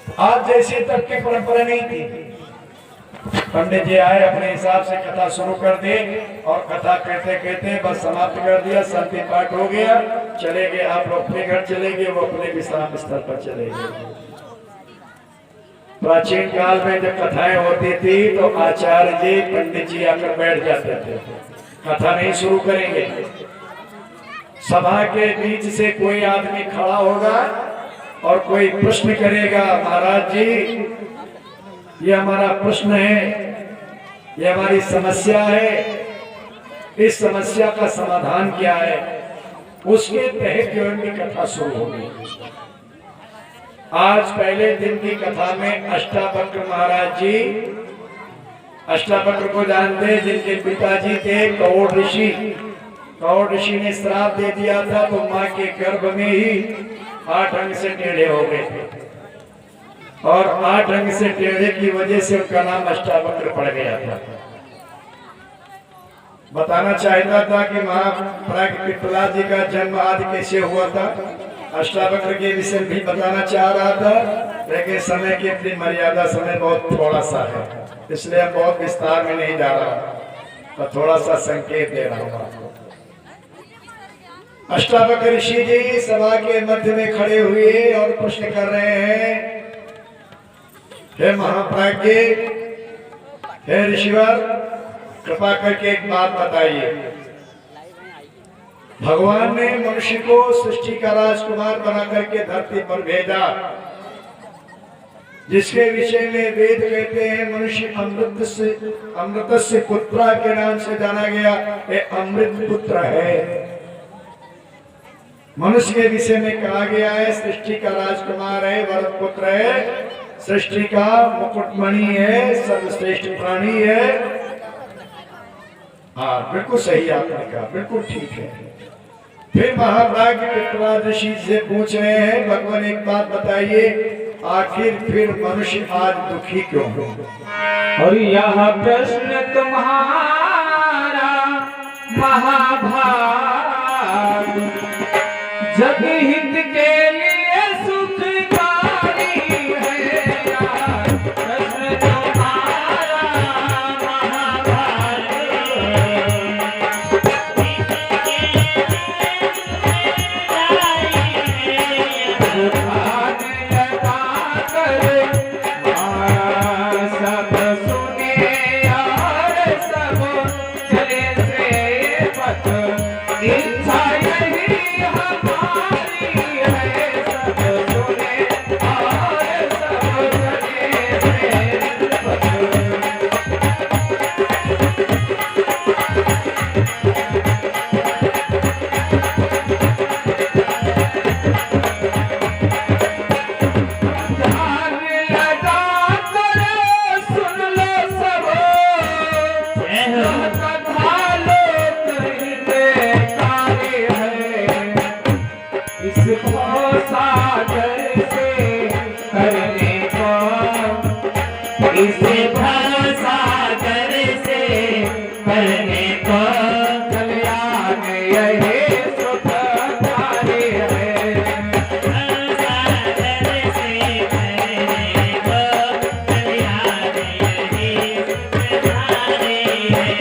आज जैसे तब की परंपरा नहीं थी। पंडित जी आए, अपने हिसाब से कथा शुरू कर दी और कथा कहते कहते बस समाप्त कर दिया। शांति पाठ हो गया, चले गए। आप लोग अपने घर चले गए, वो अपने विश्राम स्थल पर चले गए। प्राचीन काल में जब कथाएं होती थी तो आचार्य जी पंडित जी आकर बैठ जाते थे, कथा नहीं शुरू करेंगे। सभा के बीच से कोई आदमी खड़ा होगा और कोई प्रश्न करेगा, महाराज जी ये हमारा प्रश्न है, ये हमारी समस्या है, इस समस्या का समाधान क्या है। उसके तहत जो उनकी कथा शुरू होगी। आज पहले दिन की कथा में अष्टावक्र महाराज जी, अष्टावक्र को जानते, जिनके पिताजी थे कौड़ ऋषि। कौड़ ऋषि ने श्राप दे दिया था तो मां के गर्भ में ही 8 अंग से टेढ़े हो गए थे और 8 अंग से टेढ़े की वजह से उनका नाम अष्टावक्र पड़ गया था। बताना चाहता था कि महाप्रज्ञ पिपला जी का जन्म आदि कैसे हुआ था। अष्टावक्र के विषय भी बताना चाह रहा था, लेकिन समय की अपनी मर्यादा, समय बहुत थोड़ा सा है, इसलिए हम बहुत विस्तार में नहीं जा रहा, तो थोड़ा सा संकेत दे रहा हूँ आपको। अष्टावक्र ऋषि जी सभा के मध्य में खड़े हुए और प्रश्न कर रहे हैं, हे महाप्राज्ञ, हे ऋषिवर, कृपा करके एक बात बताइए। भगवान ने मनुष्य को सृष्टि का राजकुमार बना करके धरती पर भेजा, जिसके विषय में वेद कहते हैं मनुष्य अमृत से पुत्रा के नाम से जाना गया, ये अमृत पुत्र है। मनुष्य के विषय में कहा गया है सृष्टि का राजकुमार है, वरद पुत्र है, सृष्टि का मुकुटमणि है, सर्वश्रेष्ठ प्राणी है। हाँ, बिल्कुल सही आपने कहा, बिल्कुल ठीक है। फिर महाभाग्य पिपला ऋषि से पूछ रहे हैं, भगवान एक बात बताइए, आखिर फिर मनुष्य आज दुखी क्यों हो? और यह प्रश्न तुम्हारा महाभाग, जग हित के लिए सुखकारी है। प्रश्न तुम्हारा महाभाग, सब सुने और सब चले से पथ, इच्छा यही हमारी है। सब सुने और सब चले से पथ। इसे भवसागर से करने को कल्याण यही सुखकारी है। भवसागर से करने को कल्याण यही सुखकारी है।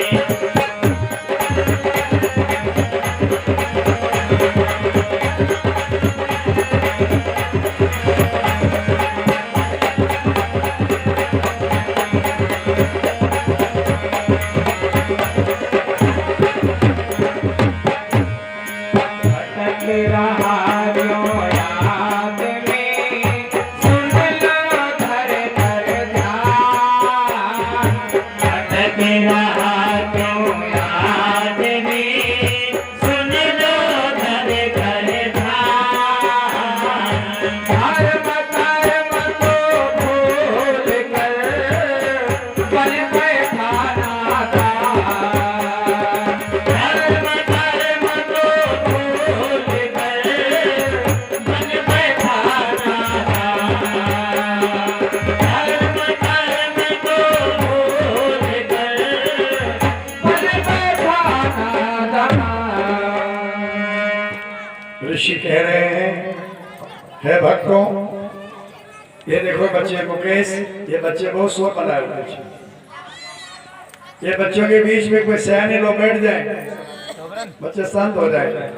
ऋषि कह रहे हैं, हे भक्तों, ये देखो बच्चे मुकेश, ये बच्चे बहुत शोर बनाए हुए हैं। ये बच्चों के बीच में कोई सयाने लोग बैठ जाए, बच्चे शांत हो जाए।